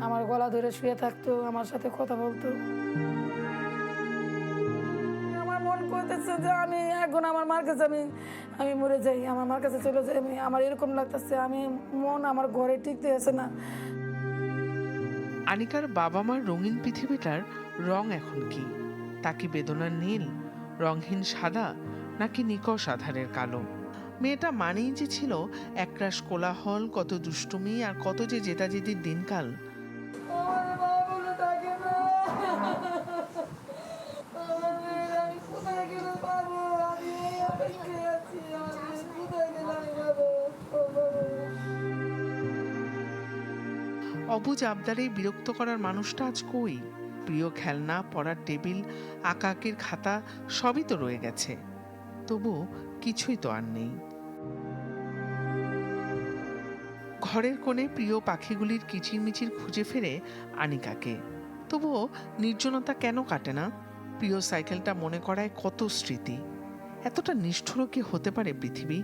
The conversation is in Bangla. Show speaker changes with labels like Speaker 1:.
Speaker 1: আমার গলা ধরে শুয়ে থাকতো, আমার সাথে কথা বলতো। আমার মন করতেছে যে আমি এখন আমার মার কাছে আমি মরে যাই, আমার মার কাছে চলে যাই। আমার এরকম লাগতেছে, আমার ঘরে টিকতে আছে না।
Speaker 2: আনিকার বাবা মার রঙিন পৃথিবীটার রং এখন কি? তা কি বেদনার নীল, রংহীন সাদা, নাকি নিকষ আধারের কালো? মেয়েটা মানেই যে ছিল একরাশ কোলাহল, কত দুষ্টুমি আর কত যে জেদাজেদির দিনকাল।
Speaker 1: আমার মা বলে ডাকে না। আমার মেয়ের আমি কোথায় গেলে পাবো? আমি এই অপেক্ষায় আছি, আমি কোথায় গেলে আমি পাবো? ও বাবা।
Speaker 2: অবুঝ আবদারে বিরক্ত করার মানুষটা আজ কই? প্রিয় খেলনা, পড়ার টেবিল, আঁকা আঁকির খাতা সবই তো রয়ে গেছে, তবু কিছুই তো আর নেই। ঘরের কোণে প্রিয় পাখিগুলির কিচিরমিচির খুঁজে ফেরে আনিকাকে। তবুও নির্জনতা কেন কাটে না? প্রিয় সাইকেলটা মনে করায় কত স্মৃতি। এতটা নিষ্ঠুর কি হতে পারে পৃথিবী?